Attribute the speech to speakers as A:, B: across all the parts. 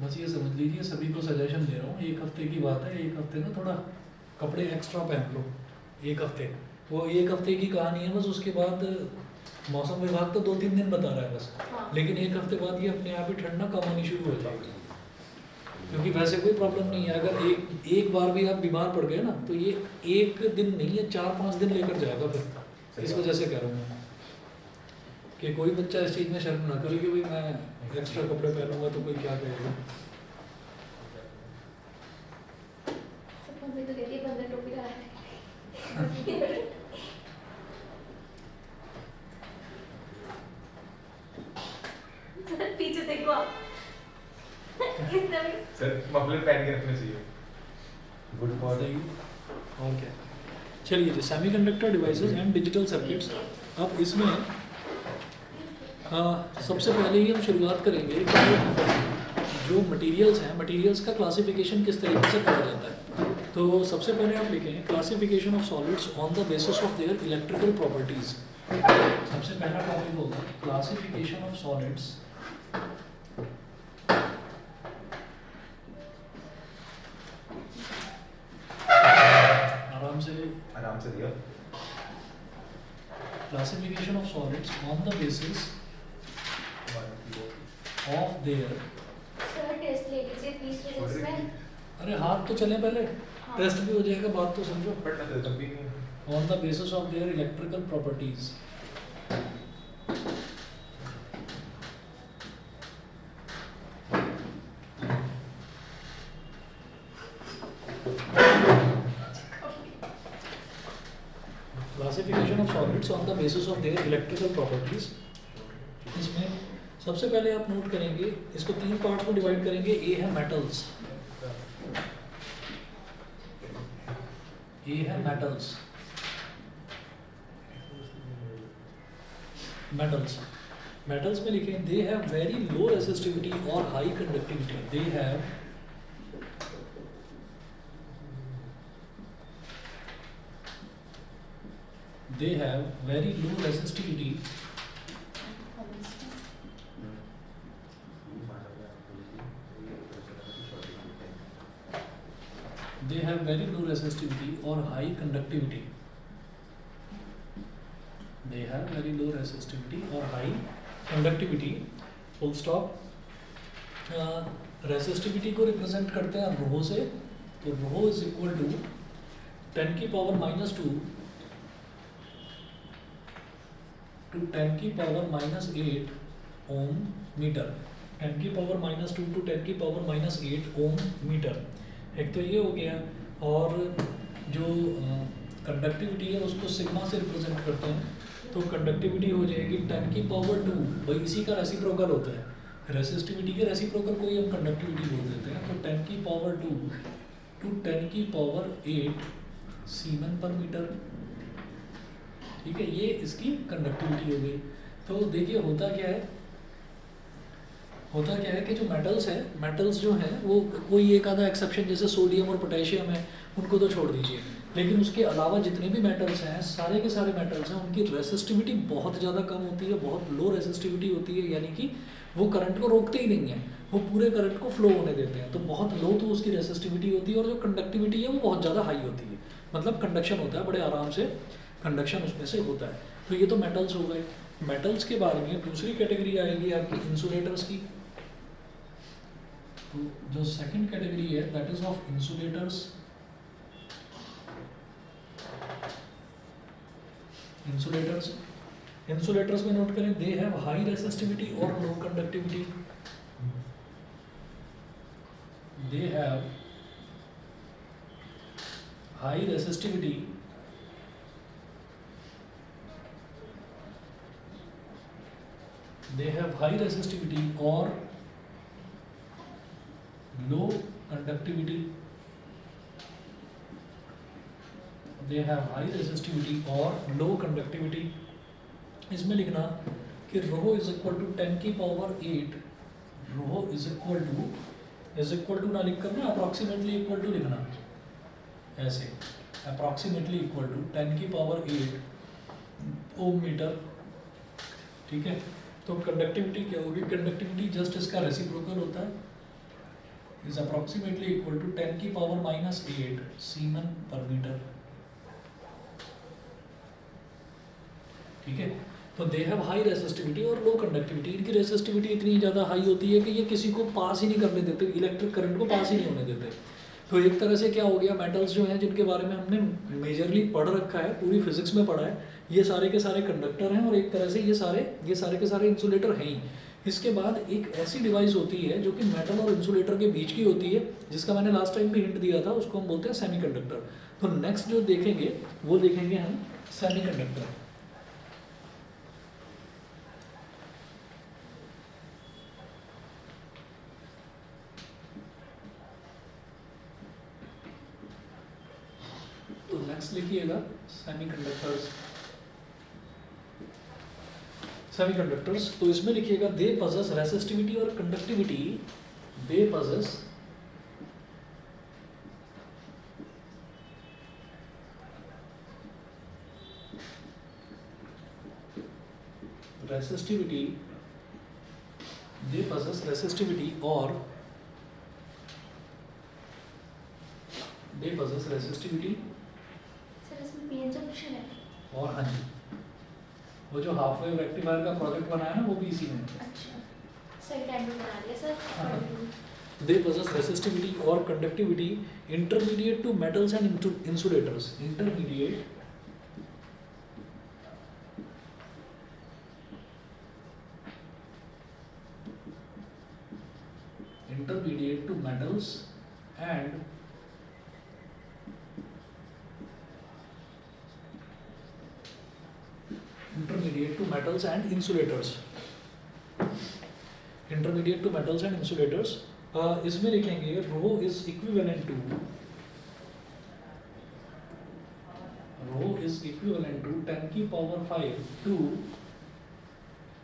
A: बस ये समझ लीजिए, सभी को सजेशन दे रहा हूँ, 1 हफ्ते की बात है, 1 हफ्ते ना थोड़ा कपड़े एक्स्ट्रा पहन लो 1 हफ्ते। वो 1 हफ्ते की कहानी है बस, उसके बाद मौसम विभाग तो 2-3 दिन बता रहा है बस, लेकिन 1 हफ्ते बाद ये अपने आप ही ठंड ना कम होनी शुरू हो जाएगी। क्योंकि वैसे कोई प्रॉब्लम नहीं है, अगर एक बार भी आप बीमार पड़ गए ना तो ये 1 दिन नहीं है, 4-5 दिन लेकर जाएगा फिर। इस वजह से कह रहा हूँ मैं कि कोई बच्चा इस चीज़ में शर्म ना करे कि भाई मैं एक्स्ट्रा कपड़े पहनूंगा तो कोई क्या कहेगा।
B: मम्मी तो कहती है बंदा टोपी लगा है। पीछे देखो आप। किसने भी
C: सर मफलर पहन के रखना चाहिए।
A: गुड बात है। और क्या, चलिए जी, semiconductor devices and digital circuits. अब इसमें सबसे पहले ही हम शुरुआत करेंगे कि जो मटेरियल्स हैं, मटेरियल्स का क्लासिफिकेशन किस तरीके से करा जाता है। तो सबसे पहले आप लिखें classification of solids on the basis of there electrical properties. सबसे पहला टॉपिक होगा क्लासिफिकेशन ऑफ सॉलिड्स
C: आराम से दिया।
A: Classification of solids on the basis of their.
B: Sir test ले लीजिए 20 मिनट में।
A: अरे हाथ तो चले पहले, टेस्ट भी हो जाएगा, बात तो समझो।
C: पढ़ना तो तब भी नहीं।
A: On the basis of there electrical properties. Classification of solids on the basis of there electrical properties. इसमें सबसे पहले आप नोट करेंगे, इसको 3 पार्ट्स में डिवाइड करेंगे। ए है मेटल्स, ए है मेटल्स। मेटल्स मेटल्स में लिखें they have very low resistivity और high conductivity. They have very low resistivity they have very low resistivity or high conductivity. They have very low resistivity or high conductivity. Full stop. Resistivity को represent करते हैं रो से, तो रो is equal to 10 की power -2 to 10 की power -8 ओम metre. 10 की power -2 to 10 की power -8 ओम metre. एक तो ये हो गया, और जो कंडक्टिविटी है उसको सिग्मा से रिप्रेजेंट करते हैं, तो कंडक्टिविटी हो जाएगी 10 की पावर 2, भाई इसी का रेसिप्रोकल होता है। रेसिस्टिविटी के रेसिप्रोकल को ही हम कंडक्टिविटी बोल देते हैं। तो 10 की पावर 2 टू 10 की पावर 8 सीमेन पर मीटर। ठीक है, ये इसकी कंडक्टिविटी हो गई। तो देखिए होता क्या है कि जो मेटल्स है, मेटल्स जो हैं वो कोई एक आधा एक्सेप्शन जैसे सोडियम और पोटेशियम है, उनको तो छोड़ दीजिए, लेकिन उसके अलावा जितने भी मेटल्स हैं, सारे के सारे मेटल्स हैं, उनकी रेसिस्टिविटी बहुत ज़्यादा कम होती है, बहुत लो रेसिस्टिविटी होती है। यानी कि वो करंट को रोकते ही नहीं है, वो पूरे करंट को फ्लो होने देते हैं। तो बहुत लो तो उसकी रेसिस्टिविटी होती है, और जो कंडक्टिविटी है वो बहुत ज़्यादा हाई होती है। मतलब कंडक्शन होता है, बड़े आराम से कंडक्शन उसमें से होता है। तो ये तो मेटल्स हो गए। मेटल्स के बारे में दूसरी कैटेगरी आएगी आपकी इंसुलेटर्स की। तो जो सेकंड कैटेगरी है that is of insulators. Insulators में नोट करें दे हैव हाई रेसिस्टिविटी और low conductivity. They have high resistivity और low conductivity. They have high resistivity और लो कंडक्टिविटी। इसमें लिखना कि रो इज इक्वल टू 10 की power 8। Rho is equal to ना लिख कर ना अप्रॉक्सीमेटली इक्वल टू लिखना, ऐसे अप्रॉक्सीमेटली इक्वल टू 10 की पावर 8 ओम मीटर। ठीक है, तो कंडक्टिविटी क्या होगी? कंडक्टिविटी जस्ट इसका रेसिप्रोकल होता है, is approximately equal to 10 की पावर -8 सीमेन पर मीटर। ठीक है, तो दे हैव हाई रेसिस्टिविटी और लो कंडक्टिविटी। इनकी रेसिस्टिविटी इतनी ज़्यादा हाई होती है कि ये किसी को पास ही नहीं करने देते, इलेक्ट्रिक करंट को पास ही नहीं होने देते। तो एक तरह से क्या हो गया, मेटल्स जो हैं जिनके बारे में हमने मेजरली पढ़ रखा है, पूरी फिजिक्स में पढ़ा है, ये सारे के सारे कंडक्टर हैं और एक तरह से ये सारे के सारे इंसुलेटर हैं ही। इसके बाद एक ऐसी डिवाइस होती है जो कि मेटल और इंसुलेटर के बीच की होती है, जिसका मैंने लास्ट टाइम भी हिंट दिया था, उसको हम बोलते हैं सेमीकंडक्टर। तो नेक्स्ट जो देखेंगे वो देखेंगे हम सेमीकंडक्टर। तो नेक्स्ट लिखिएगा सेमीकंडक्टर्स। सेमीकंडक्टर्स, तो इसमें लिखिएगा दे पजेस रेसिस्टिविटी और conductivity, they possess resistivity, they possess resistivity और दे पजेस रेसिस्टिविटी
B: सर इसमें पीएन जंक्शन है।
A: और हाँ जी, वो जो हाफ वेव रेक्टिफायर का प्रोजेक्ट बनाया ना वो भी इसी में है।
B: अच्छा, सही टाइम में बना लिया सर।
A: हाँ। They possess resistivity or conductivity intermediate to metals and insulators. Intermediate to metals and insulators. Intermediate to metals and insulators. इसमें लिखेंगे रो इज इक्विवेलेंट टू 10 की पावर 5 टू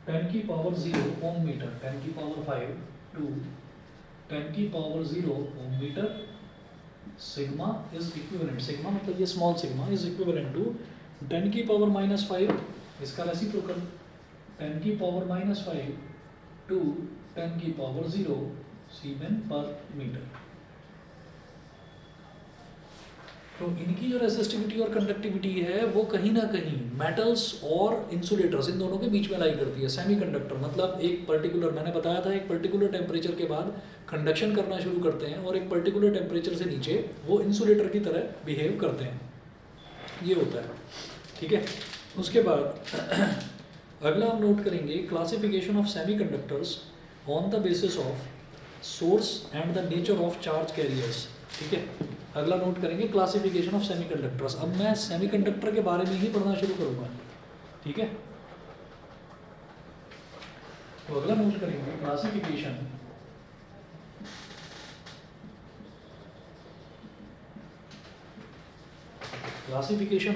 A: 10 की पावर 0 ओम मीटर, 10 की पावर 5 टू 10 की power 0 ohm metre. Sigma is equivalent, sigma मतलब ये small sigma is equivalent to 10 की power -5, इसका रेसिप्रोकल 10 की पावर -5 टू 10 की पावर 0 सीमेन पर मीटर। तो इनकी जो रेसिस्टिविटी और कंडक्टिविटी है वो कहीं ना कहीं मेटल्स और इंसुलेटर्स इन दोनों के बीच में लाई करती है। सेमीकंडक्टर मतलब एक पर्टिकुलर, मैंने बताया था, एक पर्टिकुलर टेम्परेचर के बाद कंडक्शन करना शुरू करते हैं और एक पर्टिकुलर टेम्परेचर से नीचे वो इंसुलेटर की तरह बिहेव करते हैं, ये होता है। ठीक है, उसके बाद अगला हम नोट करेंगे classification of semiconductors on the basis of source and the nature of charge carriers. ठीक है, अगला नोट करेंगे क्लासिफिकेशन ऑफ सेमीकंडक्टर्स। अब मैं सेमीकंडक्टर के बारे में ही पढ़ना शुरू करूंगा। ठीक है, तो अगला नोट करेंगे classification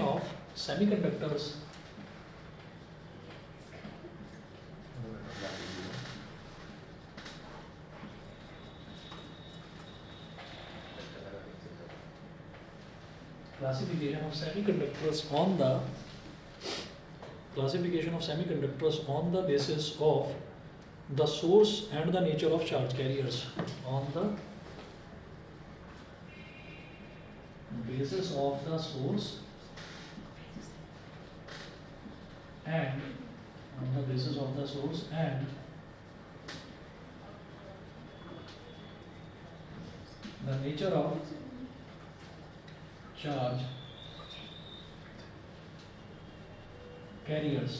A: of semiconductors. Classification of semiconductors on the basis of the source and the nature of charge carriers. On the basis of the source and the nature of charge carriers।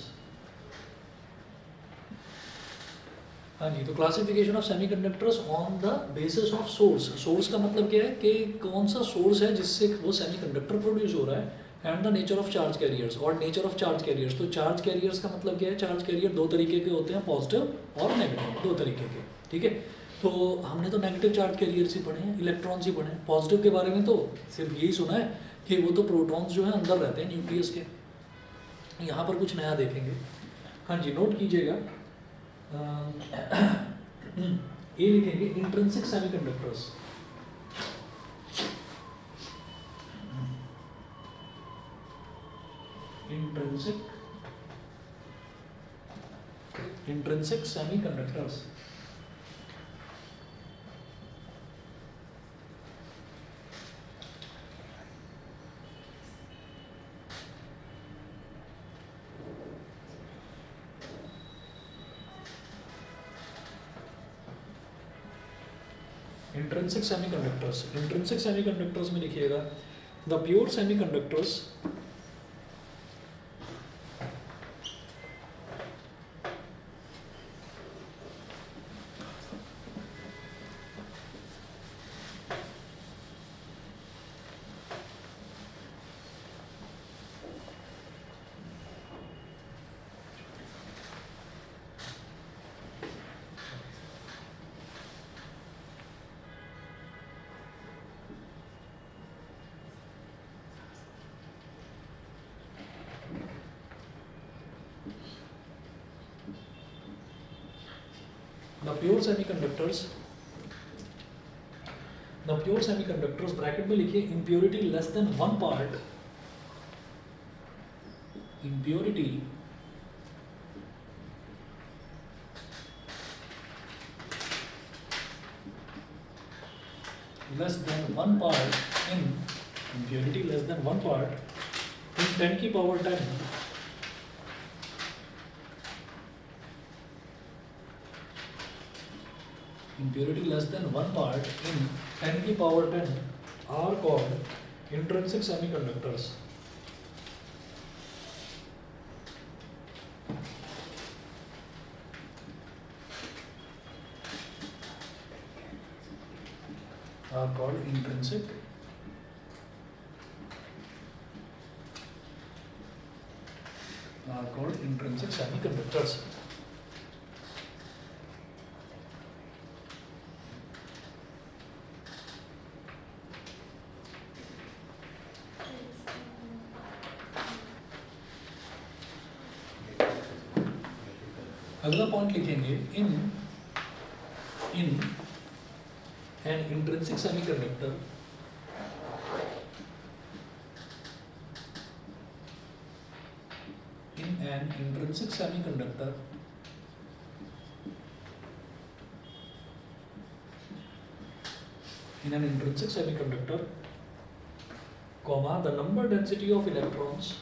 A: हाँ जी, तो classification of semiconductors on the basis of source. Source का मतलब क्या है कि कौन सा source है जिससे वो सेमीकंडक्टर प्रोड्यूस हो रहा है, and the nature of charge carriers. और नेचर ऑफ चार्ज कैरियर्स, तो चार्ज कैरियर्स का मतलब क्या है, चार्ज कैरियर दो तरीके के होते हैं, पॉजिटिव और नेगेटिव, दो तरीके के। ठीक है, तो हमने तो नेगेटिव चार्ज कैरियर्स ही पढ़े हैं, इलेक्ट्रॉन्स ही पढ़े हैं। पॉजिटिव के बारे में तो सिर्फ यही सुना है कि वो तो प्रोटॉन्स जो है अंदर रहते हैं न्यूक्लियस के। यहाँ पर कुछ नया देखेंगे। हाँ जी, नोट कीजिएगा, ये लिखेंगे intrinsic semiconductors. Intrinsic semiconductors. Intrinsic semiconductors में लिखिएगा the pure semiconductors the pure semiconductors bracket में लिखिए impurity less than 1 part, impurity less than 1 part in 10 की power 10 impurity less than 1 part in 10 की power 10 are called intrinsic semiconductors. Are called intrinsic semiconductors. अगला point लिखेंगे इन an intrinsic semiconductor comma the number density of electrons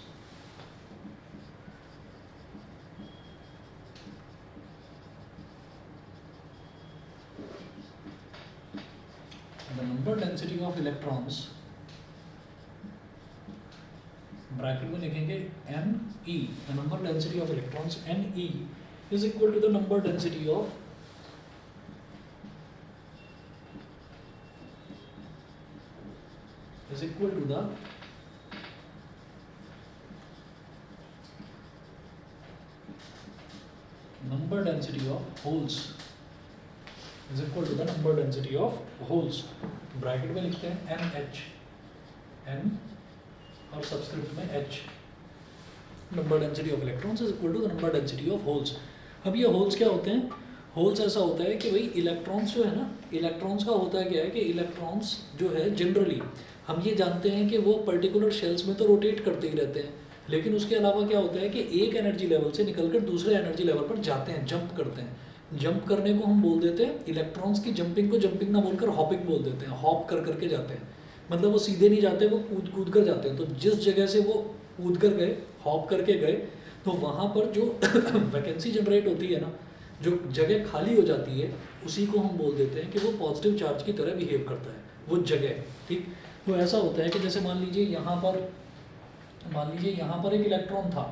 A: bracket में लिखेंगे Ne, the number density of electrons Ne is equal to the number density of holes is equal to the number density of holes. Bracket में लिखते हैं NH, N और subscript में H. Number density of electrons is equal to the number density of holes. अब ये holes क्या होते हैं? होल्स ऐसा होता है कि भाई इलेक्ट्रॉन्स जो है ना, इलेक्ट्रॉन्स का होता है क्या है कि इलेक्ट्रॉन्स जो है जनरली हम ये जानते हैं कि वो पर्टिकुलर शेल्स में तो रोटेट करते ही रहते हैं, लेकिन उसके अलावा क्या होता है कि एक एनर्जी लेवल से निकलकर दूसरे एनर्जी लेवल पर जाते हैं, जंप करते हैं. जंप करने को हम बोल देते हैं, इलेक्ट्रॉन्स की जंपिंग को जंपिंग ना बोलकर हॉपिंग बोल देते हैं. हॉप कर करके जाते हैं, मतलब वो सीधे नहीं जाते, वो कूद कूद कर जाते हैं. तो जिस जगह से वो कूद कर गए, हॉप करके गए, तो वहाँ पर जो वैकेंसी जनरेट होती है ना, जो जगह खाली हो जाती है, उसी को हम बोल देते हैं कि वो पॉजिटिव चार्ज की तरह बिहेव करता है वो जगह. ठीक, तो ऐसा होता है कि जैसे मान लीजिए यहाँ पर एक इलेक्ट्रॉन था,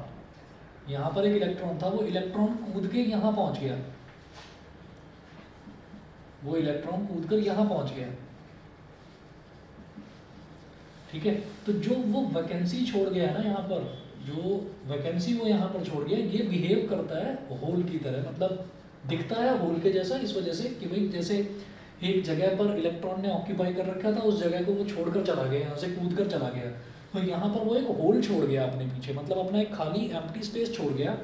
A: वो इलेक्ट्रॉन कूद के यहाँ पहुँच गया, वो इलेक्ट्रॉन कूद कर यहाँ पहुँच गया. ठीक है, तो जो वो वैकेंसी छोड़ गया है ना यहाँ पर, जो वैकेंसी वो यहाँ पर छोड़ गया, ये बिहेव करता है होल की तरह, मतलब दिखता है होल के जैसा, इस वजह से कि भाई जैसे एक जगह पर इलेक्ट्रॉन ने ऑक्यूपाई कर रखा था, उस जगह को वो छोड़कर चला गया, यहाँ से कूद कर चला गया, तो यहाँ पर वो एक होल छोड़ गया अपने पीछे, मतलब अपना एक खाली एम्प्टी स्पेस छोड़ गया,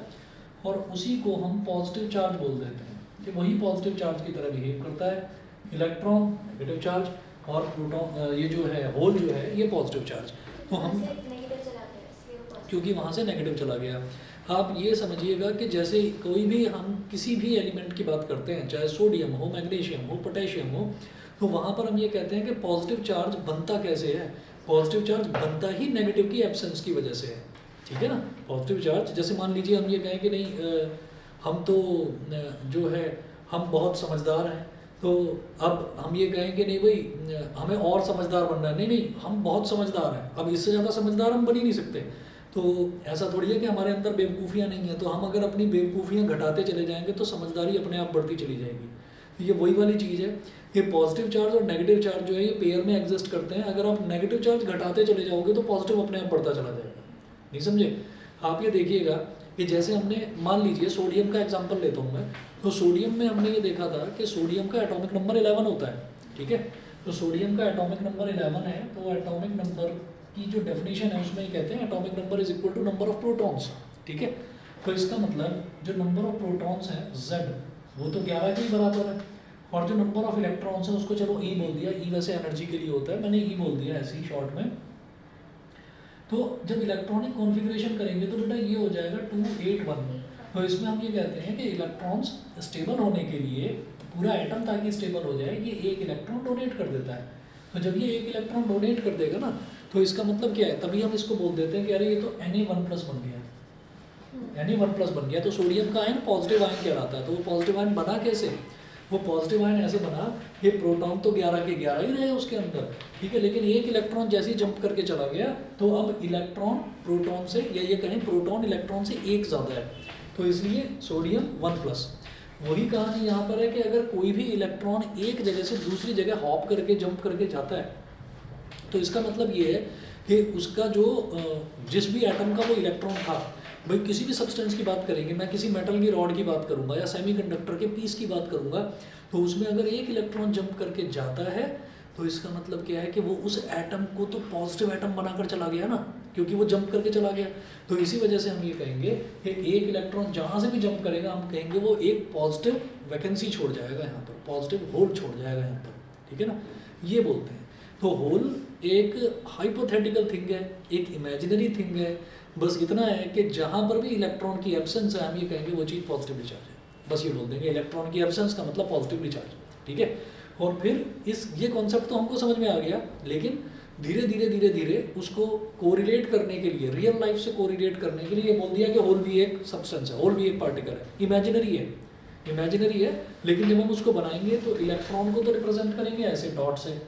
A: और उसी को हम पॉजिटिव चार्ज बोल देते हैं कि वही पॉजिटिव चार्ज की तरह बिहेव करता है. इलेक्ट्रॉन नेगेटिव चार्ज और प्रोटॉन, ये जो है होल जो है ये पॉजिटिव चार्ज. तो हम क्योंकि वहाँ से नेगेटिव चला गया. आप ये समझिएगा कि जैसे कोई भी हम किसी भी एलिमेंट की बात करते हैं, चाहे सोडियम हो, मैग्नीशियम हो, पोटेशियम हो, तो वहाँ पर हम ये कहते हैं कि पॉजिटिव चार्ज बनता कैसे है. पॉजिटिव चार्ज बनता ही नेगेटिव की एब्सेंस की वजह से है. ठीक है ना. पॉजिटिव चार्ज, जैसे मान लीजिए हम ये कहें कि नहीं हम तो जो है हम बहुत समझदार हैं, तो अब हम ये कहेंगे नहीं भाई हमें और समझदार बनना है, नहीं नहीं हम बहुत समझदार हैं, अब इससे ज़्यादा समझदार हम बन ही नहीं सकते। तो ऐसा थोड़ी है कि हमारे अंदर बेवकूफ़ियाँ नहीं हैं, तो हम अगर अपनी बेवकूफ़ियाँ घटाते चले जाएंगे तो समझदारी अपने आप बढ़ती चली जाएगी। तो ये वही वाली चीज़ है, ये पॉजिटिव चार्ज और नेगेटिव चार्ज जो है ये पेयर में एग्जिस्ट करते हैं। अगर आप नेगेटिव चार्ज घटाते चले जाओगे तो पॉजिटिव अपने आप बढ़ता चला जाएगा। नहीं समझे? आप ये देखिएगा कि जैसे हमने मान लीजिए सोडियम का एग्जांपल लेता हूँ मैं, तो सोडियम में हमने ये देखा था कि सोडियम का एटॉमिक नंबर 11 होता है, ठीक है। तो सोडियम का एटॉमिक नंबर 11 है, तो एटॉमिक नंबर की जो डेफिनेशन है उसमें ये कहते हैं atomic number is equal to number of protons, ठीक है। तो इसका मतलब जो नंबर ऑफ प्रोटॉन्स है Z वो तो 11 के ही बराबर है, और जो नंबर ऑफ इलेक्ट्रॉन्स है उसको चलो E बोल दिया, E वैसे एनर्जी के लिए होता है, मैंने E बोल दिया ऐसे ही शॉर्ट में। तो जब इलेक्ट्रॉनिक कॉन्फ़िगरेशन करेंगे तो बेटा ये हो जाएगा 281। तो इसमें हम ये कहते हैं कि इलेक्ट्रॉन्स स्टेबल होने के लिए पूरा एटम ताकि स्टेबल हो जाए ये एक इलेक्ट्रॉन डोनेट कर देता है। तो जब ये एक इलेक्ट्रॉन डोनेट कर देगा ना तो इसका मतलब क्या है, तभी हम इसको बोल देते हैं कि अरे ये तो Na1+ बन गया, Na1+ बन गया। तो सोडियम का आयन पॉजिटिव आयन कहलाता है। तो वो पॉजिटिव आयन बना कैसे? वो पॉजिटिव आयन ऐसे बना कि प्रोटॉन तो 11 के 11 ही रहे उसके अंदर, ठीक है, लेकिन एक इलेक्ट्रॉन जैसे ही जंप करके चला गया तो अब इलेक्ट्रॉन प्रोटॉन से, या ये कहें प्रोटॉन इलेक्ट्रॉन से एक ज़्यादा है, तो इसलिए सोडियम 1+। वही कहानी यहाँ पर है कि अगर कोई भी इलेक्ट्रॉन एक जगह से दूसरी जगह हॉप करके जंप करके जाता है तो इसका मतलब ये है कि उसका जो जिस भी एटम का वो इलेक्ट्रॉन था, भाई किसी भी सब्सटेंस की बात करेंगे, मैं किसी मेटल की रॉड की बात करूंगा या सेमीकंडक्टर के पीस की बात करूंगा, तो उसमें अगर एक इलेक्ट्रॉन जंप करके जाता है तो इसका मतलब क्या है कि वो उस एटम को तो पॉजिटिव एटम बनाकर चला गया ना, क्योंकि वो जंप करके चला गया। तो इसी वजह से हम ये कहेंगे कि एक इलेक्ट्रॉन जहाँ से भी जंप करेगा हम कहेंगे वो एक पॉजिटिव वैकेंसी छोड़ जाएगा यहाँ पर, पॉजिटिव होल छोड़ जाएगा यहाँ पर, ठीक है ना, ये बोलते हैं। तो होल एक हाइपोथेटिकल थिंग है, एक इमेजिनरी थिंग है, बस इतना है कि जहाँ पर भी इलेक्ट्रॉन की एब्सेंस है हम ये कहेंगे वो चीज़ पॉजिटिवली चार्ज है, बस ये बोल देंगे इलेक्ट्रॉन की एब्सेंस का मतलब पॉजिटिवली चार्ज, ठीक है। और फिर ये कॉन्सेप्ट तो हमको समझ में आ गया, लेकिन धीरे धीरे उसको कोरिलेट करने के लिए, रियल लाइफ से कोरिलेट करने के लिए ये बोल दिया कि होल भी एक सब्सटेंस है, होल भी एक पार्टिकल है, इमेजिनरी है, लेकिन जब हम उसको बनाएंगे तो इलेक्ट्रॉन को तो रिप्रेजेंट करेंगे ऐसे डॉट से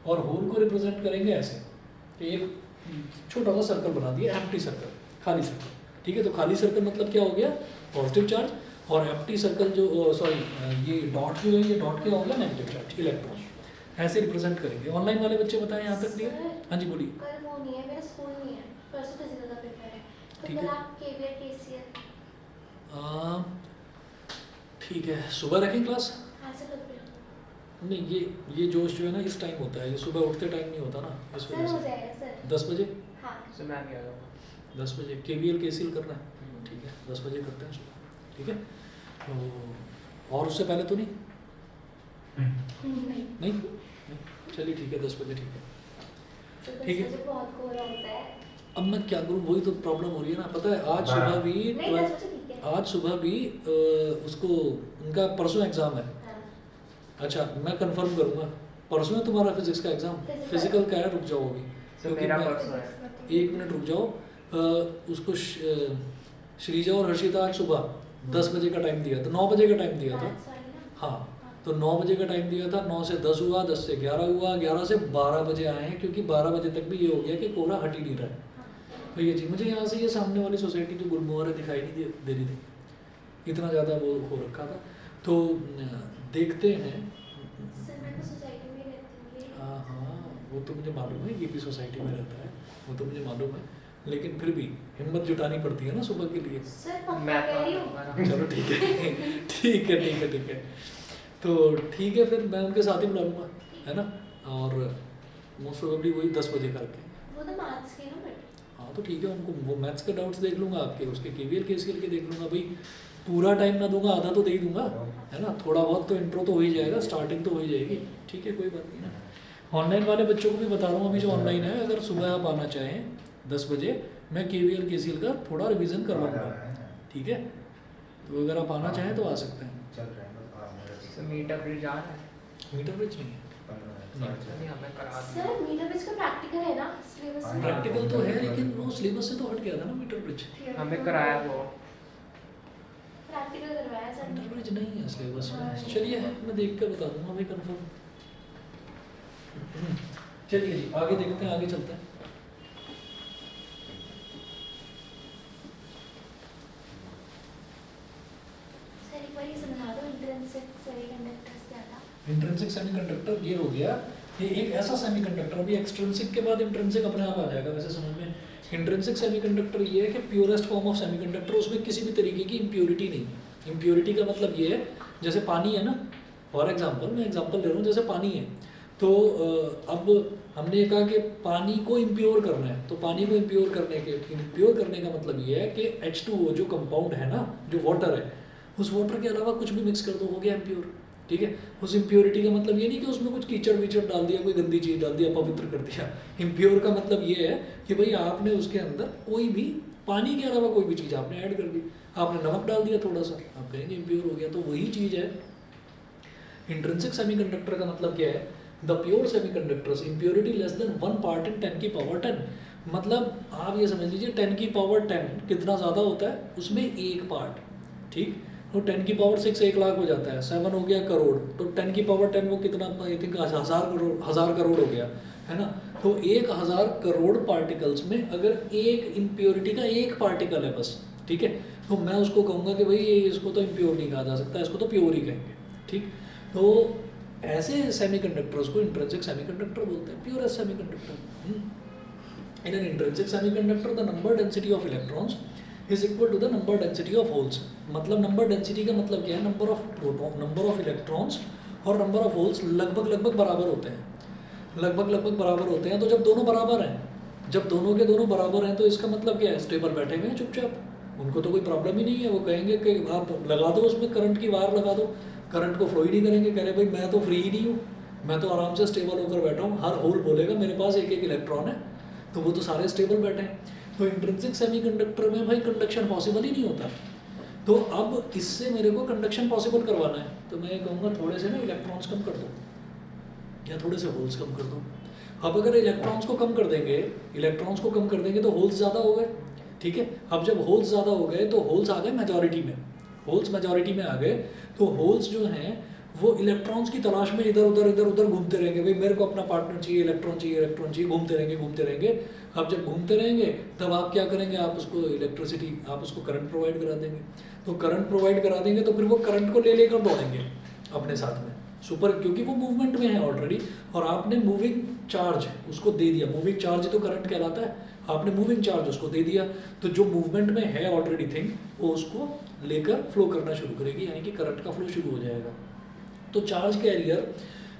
A: और होल को रिप्रेजेंट करेंगे ऐसे, तो एक छोटा सा सर्कल बना दिया, एम्प्टी सर्कल, खाली सर्कल, ठीक है। तो खाली सर्कल मतलब क्या हो गया, पॉजिटिव चार्ज, और एम्प्टी सर्कल जो ये डॉट जो है ये डॉट क्या हो गया, नेगेटिव चार्ज, इलेक्ट्रॉन, ऐसे रिप्रेजेंट करेंगे। ऑनलाइन वाले बच्चे बताएं यहाँ तक क्लियर? हाँ जी बोलिए।
B: कल वो नहीं है, मेरा स्कूल नहीं है, परसों फिजिकल का पेपर है, तो
A: ठीक
B: कल
A: है।
B: आप KVL KCL
A: ठीक है, सुबह रखें क्लास?
B: हाँ सर कर
A: नहीं, ये जोश जो है ना इस टाइम होता है, ये सुबह उठते टाइम नहीं होता ना, इस
B: सर
A: वजह
B: हो
A: से।
B: जाएगा सर।
A: 10 बजे?
B: हाँ
C: सर मैं भी आ जाऊँगा।
A: 10 बजे KVL KCL करना है, ठीक है, 10 बजे करते हैं सुबह, ठीक है। तो और उससे पहले तो नहीं?
B: नहीं
A: नहीं चलिए ठीक है, 10 बजे ठीक है।
B: तो 10
A: ठीक है।
B: बजे बहुत कोहरा होता है।
A: अब मैं क्या करूँ, वही तो प्रॉब्लम हो रही है ना, पता है आज सुबह भी
B: नहीं 10 बजे ठीक है।
A: आज सुबह भी उसको उनका परसों एग्ज़ाम है।
B: हाँ।
A: अच्छा मैं कंफर्म करूँगा, परसों है तुम्हारा फिजिक्स का एग्ज़ाम? फिजिकल का है, रुक जाओ अभी,
C: सर मेरा परसों है।
A: 1 मिनट रुक जाओ। उसको श्रीजा और हर्षिता आज सुबह 10 बजे का टाइम दिया था, 9 बजे का टाइम दिया था,
B: मैथ्स वाली ना?
A: हाँ, तो 9 बजे का टाइम दिया था, 9 से 10 हुआ, 10 से 11 हुआ, 11 से 12 बजे आए हैं, क्योंकि 12 बजे तक भी ये हो गया कि कोहरा हट ही नहीं रहा है। तो ये चीज़ मुझे यहाँ से ये सामने वाली सोसाइटी जो गुलमोहर है दिखाई नहीं दे रही थी, इतना ज़्यादा वो हो रखा था। तो देखते हैं।
B: सर मैं तो सोसाइटी में रहती हूँ।
A: हाँ वो तो मुझे मालूम है, ये भी सोसाइटी में रहता है, वो तो मुझे मालूम है, लेकिन फिर भी हिम्मत जुटानी पड़ती है ना सुबह के लिए।
B: सर पक्का
C: मैं
B: कह रही हूँ।
A: चलो ठीक है ठीक है ठीक है ठीक है, तो ठीक है फिर मैं उनके साथ ही बुला लूँगा, है ना, और मोस्ट प्रोबेबली वही 10 बजे करके।
B: वो तो मैथ्स के ना बट
A: हाँ तो ठीक है, उनको वो मैथ्स के डाउट्स देख लूँगा, आपके उसके KVL KCL के देख लूँगा, भाई पूरा टाइम ना दूंगा, आधा तो दे ही दूंगा, है ना, थोड़ा बहुत तो इंट्रो तो हो ही जाएगा, स्टार्टिंग तो हो ही जाएगी, ठीक है, कोई बात नहीं ना। ऑनलाइन वाले बच्चों को भी बता रहा हूँ अभी जो ऑनलाइन है, अगर सुबह आप आना चाहें 10 बजे, मैं KVL KCL का थोड़ा रिवीजन करवाऊँगा, ठीक है, तो अगर आप आना चाहें तो आ सकते हैं।
C: सर मीटर ब्रिज आ रहा है?
A: मीटर ब्रिज नहीं है,
C: नहीं हमें करा
B: सर मीटर ब्रिज का प्रैक्टिकल है ना सिलेबस में?
A: प्रैक्टिकल तो है लेकिन वो सिलेबस से तो हट गया था ना मीटर ब्रिज।
C: हमें कराया वो।
B: प्रैक्टिकल करवाया सर
A: मीटर ब्रिज नॉलेज नहीं है सिलेबस में। चलिए मैं देख कर बता दूंगा भाई कंफर्म। चलिए जी आगे देखते हैं, आगे चलते हैं।
B: सर एक बार ये समझा दो, इंट्रिंसिक सेमीकंडक्टर्स क्या था?
A: इंट्रिंसिक सेमीकंडक्टर ये हो गया, ये एक ऐसा सेमीकंडक्टर, अभी एक्सट्रिंसिक के बाद इंट्रिंसिक अपने आप आ जाएगा वैसे समझ में। इंट्रिंसिक सेमीकंडक्टर ये है कि प्योरेस्ट फॉर्म ऑफ सेमीकंडक्टर, उसमें किसी भी तरीके की इम्प्योरिटी नहीं है। इम्प्योरिटी का मतलब ये है जैसे पानी है ना, फॉर एग्जांपल मैं एग्जांपल ले रहा हूँ, जैसे पानी है तो अब हमने ये कहा कि पानी को इम्प्योर करना है, तो पानी को इम्प्योर करने का मतलब ये है कि H2O जो कंपाउंड है ना, जो वाटर है, उस वाटर के अलावा कुछ भी मिक्स कर दो, हो गया इम्प्योर। ठीक है, उस इम्प्योरिटी का मतलब ये नहीं कि उसमें कुछ कीचड़ वीचड़ डाल दिया, कोई गंदी चीज़ डाल दिया, पवित्र कर दिया। इम्प्योर का मतलब ये है कि भाई आपने उसके अंदर कोई भी पानी के अलावा कोई भी चीज़ आपने ऐड कर दी, आपने नमक डाल दिया थोड़ा सा, आप कहेंगे इम्प्योर हो गया। तो वही चीज़ है इंट्रिंसिक सेमीकंडक्टर का मतलब क्या है, the pure semiconductors impurity less than 1 part in 10 की पावर 10। मतलब आप ये समझ लीजिए 10 की पावर 10 कितना ज़्यादा होता है, उसमें एक पार्ट। ठीक, तो 10 की पावर 6 1 लाख हो जाता है, 7 हो गया करोड़, तो 10 की पावर 10 वो कितना, आई थिंक 1000 करोड़ हो गया है ना। तो 1000 करोड़ पार्टिकल्स में अगर एक इम्प्योरिटी का एक पार्टिकल है बस, ठीक है, तो मैं उसको कहूँगा कि भाई ये इसको तो इम्प्योर नहीं कहा जा सकता, इसको तो प्योर ही कहेंगे। ठीक, तो ऐसे सेमीकंडक्टर्स को इंट्रिंसिक सेमीकंडक्टर बोलते हैं, purest semiconductor. In an intrinsic semiconductor the number density of electrons is equal to the number density of holes. मतलब नंबर डेंसिटी का मतलब क्या है, number of proton, number of electrons और नंबर ऑफ होल्स लगभग बराबर होते हैं, लगभग बराबर होते हैं। तो जब दोनों बराबर हैं, जब दोनों के दोनों बराबर हैं, तो इसका मतलब क्या है, स्टेबल बैठे हुए हैं चुपचाप, उनको तो कोई प्रॉब्लम ही नहीं है। वो कहेंगे कि आप लगा दो उसमें करंट की वायर लगा दो, करंट को फ्लो ही नहीं करेंगे, कह रहे भाई मैं तो फ्री ही नहीं हूँ, मैं तो आराम से स्टेबल होकर बैठा हूँ, हर होल बोलेगा मेरे पास एक एक इलेक्ट्रॉन है, तो वो तो सारे स्टेबल बैठे हैं। तो इंट्रिंसिक सेमीकंडक्टर में भाई कंडक्शन पॉसिबल ही नहीं होता। तो अब इससे मेरे को कंडक्शन पॉसिबल करवाना है, तो मैं ये कहूँगा थोड़े से ना इलेक्ट्रॉन्स कम कर दो या थोड़े से होल्स कम कर दो। अब अगर इलेक्ट्रॉन्स को कम कर देंगे, इलेक्ट्रॉन्स को कम कर देंगे तो होल्स ज़्यादा हो गए। ठीक है, अब जब होल्स ज़्यादा हो गए तो होल्स आ गए मेजॉरिटी में, होल्स मेजॉरिटी में आ गए, तो होल्स जो हैं वो इलेक्ट्रॉन्स की तलाश में इधर उधर घूमते रहेंगे, भाई मेरे को अपना पार्टनर चाहिए, इलेक्ट्रॉन चाहिए, घूमते रहेंगे। अब जब घूमते रहेंगे तब आप क्या करेंगे, आप उसको इलेक्ट्रिसिटी, आप उसको करंट प्रोवाइड करा देंगे। तो करंट प्रोवाइड करा देंगे तो फिर वो करंट को लेकर दौड़ेंगे अपने साथ में सुपर, क्योंकि वो मूवमेंट में है ऑलरेडी, और आपने मूविंग चार्ज उसको दे दिया। मूविंग चार्ज तो करंट कहलाता है, आपने मूविंग चार्ज उसको दे दिया, तो जो मूवमेंट में है ऑलरेडी थिंग, वो उसको लेकर फ्लो करना शुरू करेगी, यानी कि करंट का फ्लो शुरू हो जाएगा। तो चार्ज कैरियर,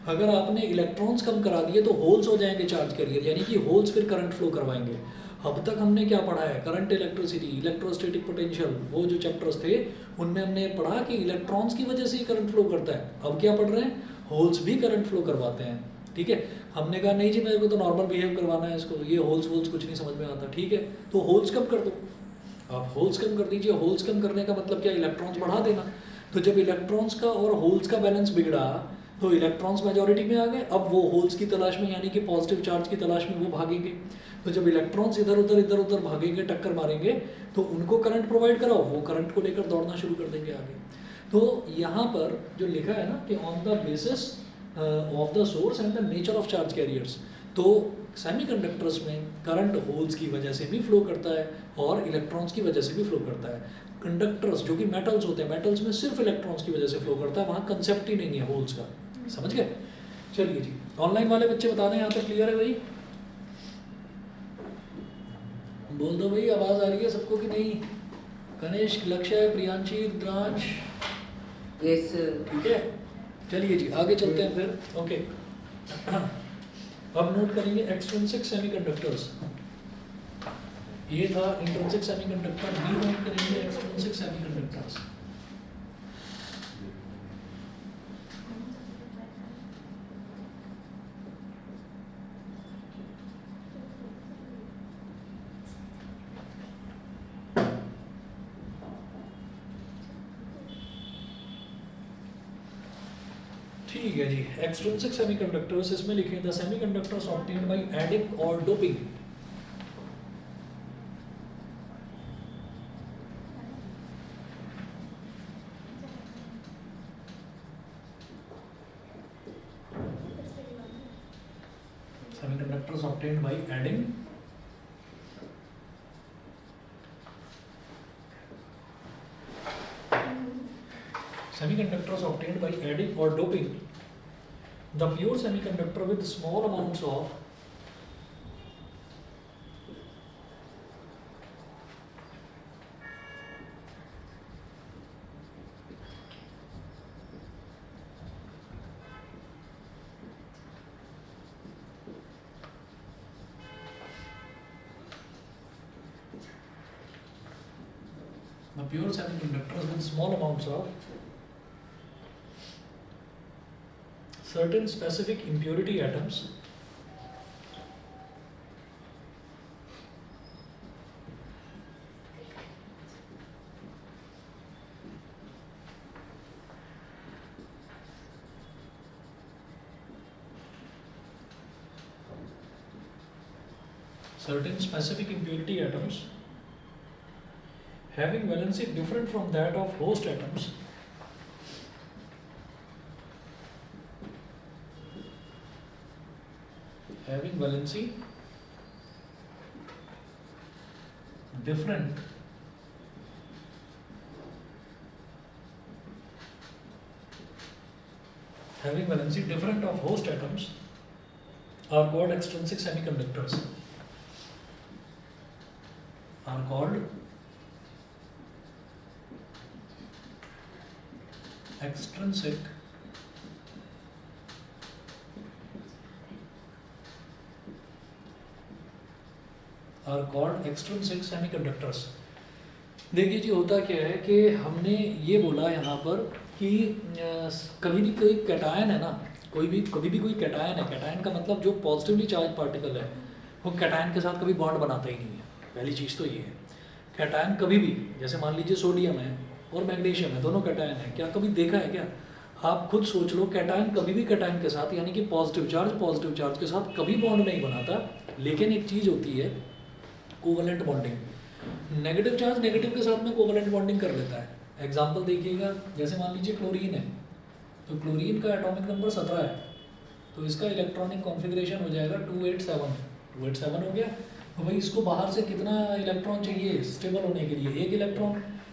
A: अगर आपने इलेक्ट्रॉन्स कम करा दिए तो होल्स हो जाएंगे चार्ज कैरियर, यानी कि होल्स फिर करंट फ्लो करवाएंगे। अब तक हमने क्या पढ़ा है, करंट, इलेक्ट्रिसिटी, इलेक्ट्रोस्टैटिक पोटेंशियल, वो जो चैप्टर्स थे उनमें हमने पढ़ा कि इलेक्ट्रॉन्स की वजह से ही करंट फ्लो करता है। अब क्या पढ़ रहे हैं, होल्स भी करंट फ्लो करवाते हैं। ठीक है, हमने कहा नहीं जी मेरे को तो नॉर्मल बिहेव करवाना है इसको, ये होल्स कुछ नहीं समझ में आता। ठीक है, तो होल्स कम कर दो, आप होल्स कम कर दीजिए। होल्स कम करने का मतलब क्या, इलेक्ट्रॉन्स बढ़ा देना। तो जब इलेक्ट्रॉन्स का और होल्स का बैलेंस बिगड़ा तो इलेक्ट्रॉन्स मेजॉरिटी में आ गए, अब वो होल्स की तलाश में, यानी कि पॉजिटिव चार्ज की तलाश में वो भागेंगे। तो जब इलेक्ट्रॉन्स इधर उधर भागेंगे, टक्कर मारेंगे, तो उनको करंट प्रोवाइड कराओ, वो करंट को लेकर दौड़ना शुरू कर देंगे आगे। तो यहाँ पर जो लिखा है ना कि on the basis of the source and the nature of charge carriers, तो सेमीकंडक्टर्स में करंट होल्स की वजह से भी फ्लो करता है और इलेक्ट्रॉन्स की वजह से भी फ्लो करता है। कंडक्टर्स जो कि मेटल्स होते हैं, मेटल्स में सिर्फ इलेक्ट्रॉन्स की वजह से फ्लो करता है, वहाँ कंसेप्ट ही नहीं है होल्स का। समझ गए? चलिए जी, ऑनलाइन वाले बच्चे बता दें यहाँ तक क्लियर है भाई? बोल दो भाई, आवाज़ आ रही है सबको कि नहीं? गणेश, लक्ष्य, प्रियांशी, रुद्रांश,
C: यस
A: ठीक है। चलिए जी आगे चलते हैं फिर। ओके, अब नोट करेंगे एक्सट्रिंसिक सेमीकंडक्टर्स। ये था इंट्रिंसिक सेमीकंडक्टर, बी नोट करेंगे एक्सट्रिंसिक सेमीकंडक्टर्स। ठीक है जी, एक्सट्रिंसिक सेमीकंडक्टर्स, इसमें लिखे the semiconductors obtained by adding और doping. Semiconductors obtained by adding semiconductors obtained by adding or doping the pure semiconductor with small amounts of certain specific impurity atoms having valency different from that of host atoms having valency different of host atoms are called extrinsic semiconductors. Are called extrinsic semiconductors. देखिए जी होता क्या है कि हमने ये बोला यहाँ पर कि कभी भी कोई कैटायन है ना, कभी भी कोई कैटायन है, कैटायन का मतलब जो पॉजिटिवली चार्ज पार्टिकल है वो कैटायन के साथ कभी बॉन्ड बनाता ही नहीं है। पहली चीज़ तो ये है, कैटायन कभी भी, जैसे मान लीजिए सोडियम है और मैग्नीशियम है, दोनों कैटायन है, क्या कभी देखा है क्या? आप खुद सोच लो, कैटायन कभी भी कैटायन के साथ यानी कि पॉजिटिव चार्ज के साथ कभी बॉन्ड नहीं बनाता। लेकिन एक चीज़ होती है covalent bonding, negative charge negative के साथ में कोवलेंट बॉन्डिंग कर लेता है। एग्जांपल देखिएगा, जैसे मान लीजिए क्लोरीन है, तो क्लोरीन का एटॉमिक नंबर 17 है, तो इसका इलेक्ट्रॉनिक कॉन्फ़िगरेशन हो जाएगा 287 हो गया। तो भाई इसको बाहर से कितना इलेक्ट्रॉन चाहिए स्टेबल होने के लिए? एक इलेक्ट्रॉन।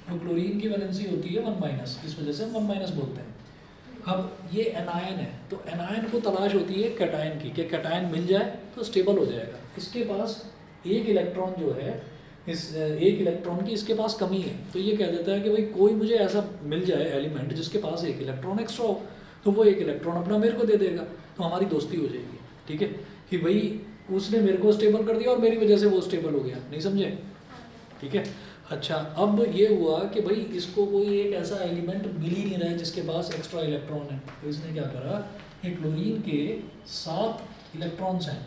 A: तो क्लोरीन की वैलेंसी होती है 1-, इस वजह से हम 1- बोलते हैं। अब ये एनायन है, तो एनायन को तलाश होती है कैटायन की, कि कैटायन मिल जाए तो स्टेबल हो जाएगा। इसके पास एक इलेक्ट्रॉन जो है, इस एक इलेक्ट्रॉन की इसके पास कमी है, तो ये कह देता है कि भाई कोई मुझे ऐसा मिल जाए एलिमेंट जिसके पास एक इलेक्ट्रॉन एक्स्ट्रा हो, तो वो एक इलेक्ट्रॉन अपना मेरे को दे देगा, तो हमारी दोस्ती हो जाएगी। ठीक है कि भाई उसने मेरे को स्टेबल कर दिया और मेरी वजह से वो स्टेबल हो गया। नहीं समझे? ठीक है। अच्छा, अब ये हुआ कि भाई इसको कोई एक ऐसा एलिमेंट मिल ही नहीं रहा है जिसके पास एक्स्ट्रा इलेक्ट्रॉन है, तो इसने क्या करा, ये क्लोरीन के 7 इलेक्ट्रॉन्स हैं,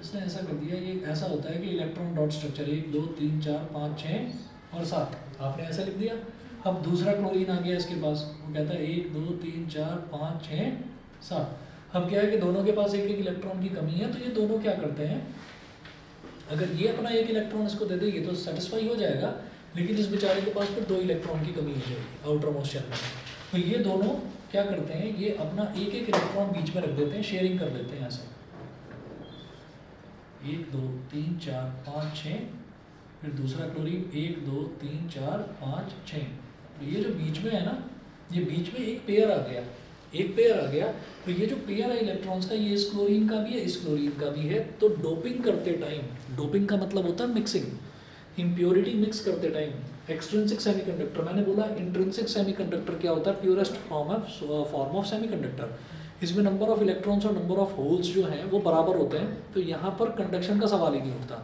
A: इसने ऐसा कर दिया। ये ऐसा होता है कि इलेक्ट्रॉन डॉट स्ट्रक्चर 1 2 3 4 5 6 और 7, आपने ऐसा लिख दिया। अब दूसरा क्लोरीन आ गया इसके पास, वो कहता है 1 2 3 4 5 6 7। अब क्या है कि दोनों के पास एक इलेक्ट्रॉन की कमी है, तो ये दोनों क्या करते हैं, अगर ये अपना एक इलेक्ट्रॉन इसको दे दे ये तो सेटिस्फाई हो जाएगा, लेकिन इस बेचारे के पास फिर 2 इलेक्ट्रॉन की कमी हो जाएगी आउटर मोस्ट शेल में। तो ये दोनों क्या करते हैं, ये अपना एक इलेक्ट्रॉन बीच में रख देते हैं, शेयरिंग कर देते हैं ऐसे 1 2 3 4 5 6, फिर दूसरा क्लोरीन 1 2 3 4 5 6। तो ये जो बीच में है ना, ये बीच में एक पेयर आ गया, तो ये जो पेयर है इलेक्ट्रॉन्स का, ये इस क्लोरीन का भी है, इस क्लोरीन का भी है। तो डोपिंग करते टाइम, डोपिंग का मतलब होता है मिक्सिंग, इम्प्योरिटी मिक्स करते टाइम एक्सट्रिंसिक सेमीकंडक्टर, मैंने बोला इंट्रिंसिक सेमीकंडक्टर क्या होता है, प्योरेस्ट फॉर्म ऑफ सेमीकंडक्टर। इसमें नंबर ऑफ इलेक्ट्रॉन्स और नंबर ऑफ होल्स जो हैं वो बराबर होते हैं, तो यहाँ पर कंडक्शन का सवाल ही नहीं उठता।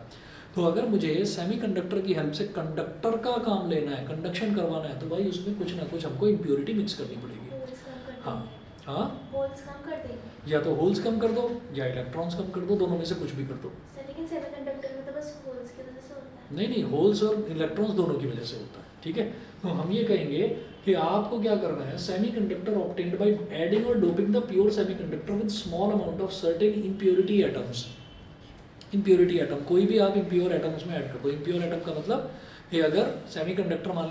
A: तो अगर मुझे सेमीकंडक्टर की हेल्प से कंडक्टर का काम लेना है, कंडक्शन करवाना है, तो भाई उसमें कुछ ना कुछ हमको इम्प्योरिटी मिक्स करनी पड़ेगी। हाँ,
B: होल्स कम कर देंगे,
A: या तो होल्स कम कर दो या इलेक्ट्रॉन्स कम कर दो, दोनों में से कुछ भी कर दो।
B: लेकिन सेमीकंडक्टर में तो बस होल्स की वजह से होता है।
A: नहीं, होल्स और इलेक्ट्रॉन्स दोनों की वजह से होता है। ठीक है, तो हम ये कहेंगे कि आपको क्या करना है, सेमीकंडक्टर ऑब्टेन्ड बाय एडिंग और doping the pure semiconductor with small amount of certain impurity atoms. Impurity atom कोई भी आप इम्प्योर एटम उसमें ऐड कर दो। इम्प्योर एटम का मतलब कि अगर सेमीकंडक्टर मान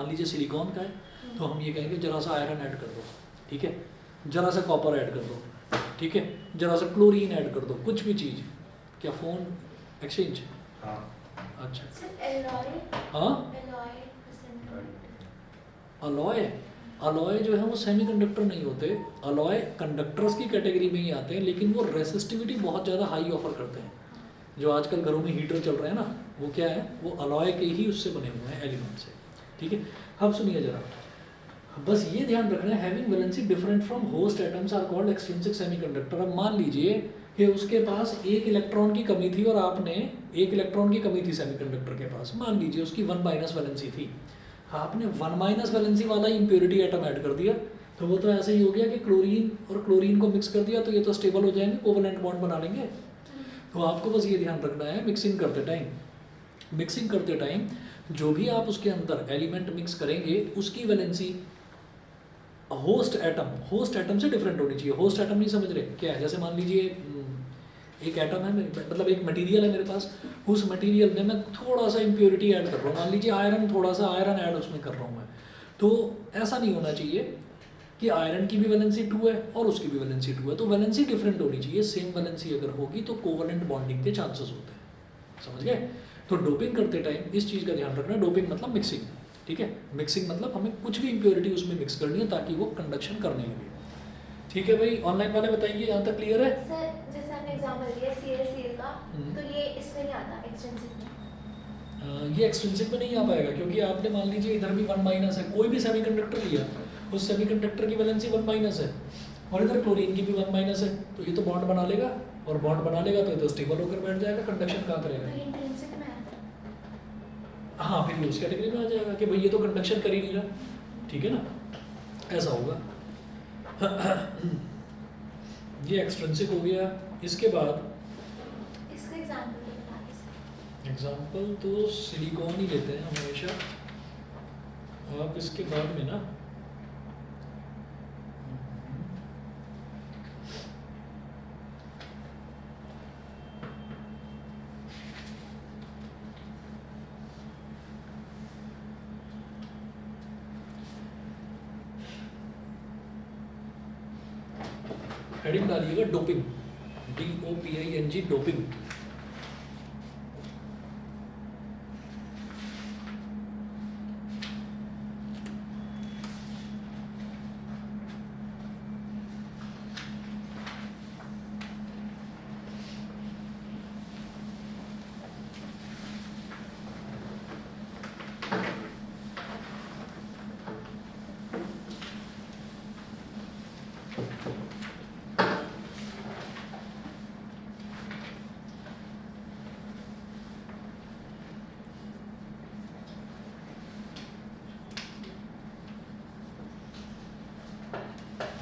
A: लीजिए सिलिकॉन का है, तो हम ये कहेंगे जरा सा आयरन ऐड कर दो, ठीक है, जरा सा कॉपर ऐड कर दो, ठीक है, जरा सा क्लोरीन ऐड कर दो, कुछ भी चीज़, क्या फ़ोन एक्सचेंज?
D: हाँ
A: अच्छा,
B: सर एलॉय
A: हाँ
B: एलॉय
A: अलॉय, अलॉय जो है वो सेमीकंडक्टर नहीं होते, अलॉय कंडक्टर्स की कैटेगरी में ही आते हैं, लेकिन वो रेसिस्टिविटी बहुत ज़्यादा हाई ऑफर करते हैं। जो आजकल घरों में हीटर चल रहे हैं ना, वो क्या है, वो अलॉय के ही उससे बने हुए हैं, एलिमेंट से। ठीक है, अब सुनिए जरा, बस ये ध्यान रखना है, having valency different from host atoms are called extrinsic semiconductor. अब मान लीजिए कि उसके पास एक इलेक्ट्रॉन की कमी थी और आपने एक इलेक्ट्रॉन की कमी थी सेमीकंडक्टर के पास, मान लीजिए उसकी 1 माइनस वैलेंसी थी, आपने 1 माइनस वैलेंसी वाला इम्प्योरिटी एटम ऐड कर दिया, तो वो तो ऐसे ही हो गया कि क्लोरीन और क्लोरीन को मिक्स कर दिया, तो ये तो स्टेबल हो जाएंगे, कोवेलेंट बॉन्ड बना लेंगे। तो आपको बस ये ध्यान रखना है, मिक्सिंग करते टाइम जो भी आप उसके अंदर एलिमेंट मिक्स करेंगे उसकी वैलेंसी होस्ट एटम से डिफरेंट होनी चाहिए। होस्ट एटम नहीं समझ रहे क्या है? जैसे मान लीजिए एक एटम है मतलब एक मटेरियल है मेरे पास, उस मटेरियल में मैं थोड़ा सा इम्प्योरिटी ऐड कर रहा हूँ, मान लीजिए आयरन, थोड़ा सा आयरन ऐड उसमें कर रहा हूँ मैं, तो ऐसा नहीं होना चाहिए कि आयरन की भी वैलेंसी 2 है और उसकी भी वैलेंसी 2 है, तो वैलेंसी डिफरेंट होनी चाहिए। सेम वैलेंसी अगर होगी तो कोवेलेंट बॉन्डिंग के चांसेस होते हैं, समझ गए? तो डोपिंग करते टाइम इस चीज़ का ध्यान रखना, डोपिंग मतलब मिक्सिंग, ठीक है, मिक्सिंग मतलब हमें कुछ भी इम्प्योरिटी उसमें मिक्स करनी है ताकि वो कंडक्शन करने लगे। ठीक है भाई, ऑनलाइन वाले बताइए, यहाँ तक क्लियर है?
B: सर जैसे आपने एग्जांपल दिया CL का,
A: हम्म।
B: तो ये इसमें नहीं आता एक्सटेंसिव में।
A: ये एक्सट्रिंसिक में नहीं आ पाएगा क्योंकि आपने मान लीजिए इधर भी 1 माइनस है, कोई भी सेमीकंडक्टर लिया, उस सेमीकंडक्टर की वैलेंसी 1 माइनस है और इधर क्लोरीन की भी 1 माइनस है, तो ये तो बॉन्ड बना लेगा, और बॉन्ड बना लेगा तो ये तो स्टेबल होकर बैठ जाएगा, कंडक्शन कहाँ
B: तो
A: करेगा?
B: ये इंट्रिंसिक में आता है।
A: हाँ, फिर ये उस कैटेगरी में आ जाएगा कि भाई ये तो कंडक्शन कर ही नहीं रहा, ठीक है ना, ऐसा होगा। ये एक्सट्रिंसिक हो गया। इसके बाद
B: इसका एग्जांपल तो बता दीजिए।
A: एग्जाम्पल तो सिलिकॉन ही लेते हैं हमेशा। आप इसके बाद में ना हेडिंग डालिएगा डोपिंग, DOPING, डोपिंग।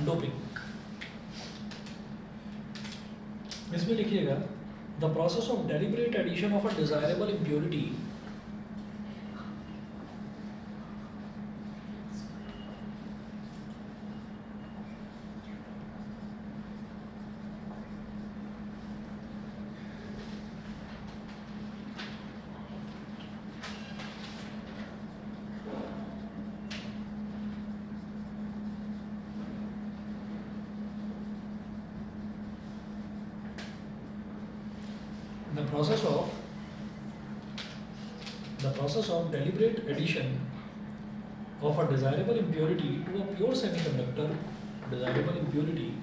A: डोपिंग, इसमें लिखिएगा the process of deliberate addition of a desirable impurity the process of deliberate addition of a desirable impurity to a pure semiconductor, desirable impurity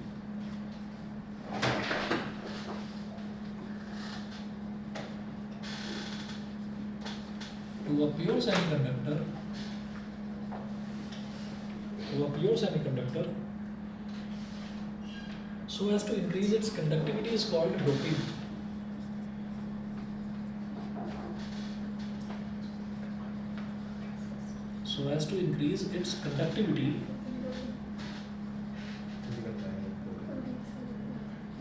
A: to a pure semiconductor, so as to increase its conductivity is called doping. So as to increase its conductivity,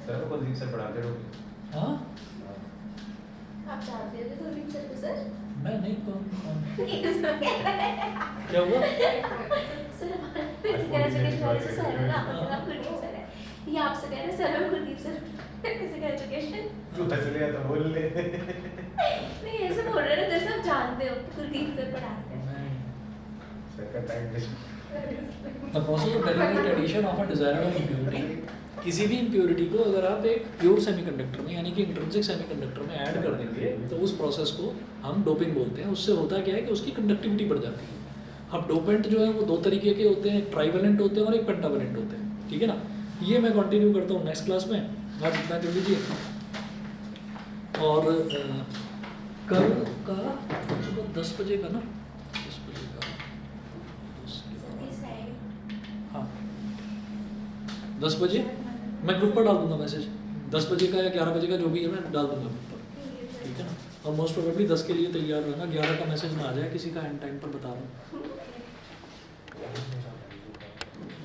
D: sir को Kuldeep sir पढ़ाते हो?
A: हाँ,
B: आप जानते हो Kuldeep sir को sir?
A: मैं नहीं कौन
B: ये इसमें क्या है?
A: क्या हुआ?
B: सर हमारा एजुकेशन वाले से सर है ना, अपना नाम कुलदीप सर है। ये आपसे कह रहे हैं सर, हम कुलदीप सर फिजिकल एजुकेशन।
D: तू हंस लिया तो बोल ले।
B: नहीं ऐसे बोल रहे हैं जैसे आप जानते हो कुलदीप सर पढ़ाते हैं।
D: सर का time waste.
A: The process of deliberate addition of a desirable impurity किसी भी इम्प्योरिटी को अगर आप एक प्योर सेमीकंडक्टर में यानी कि इंट्रिंसिक सेमीकंडक्टर में ऐड कर देंगे तो उस प्रोसेस को हम डोपिंग बोलते हैं। उससे होता क्या है कि उसकी कंडक्टिविटी बढ़ जाती है। अब डोपेंट जो है वो दो तरीके के होते हैं, एक ट्राइवेलेंट होते हैं और एक पेंटावेलेंट होते हैं, ठीक है ना। ये मैं कंटिन्यू करता हूँ नेक्स्ट क्लास में, आज इतना कर लीजिए। और कल का सुबह 10 बजे का ना, 10 बजे का, हाँ 10 बजे मैं ग्रुप पर डाल दूंगा मैसेज, 10 बजे का या 11 बजे का जो भी है मैं डाल दूंगा ग्रुप पर, ठीक है ना। और मोस्ट प्रोबेबली 10 के लिए तैयार रहना, 11 का मैसेज ना आ जाए किसी का, एंड टाइम पर बता रहा हूँ।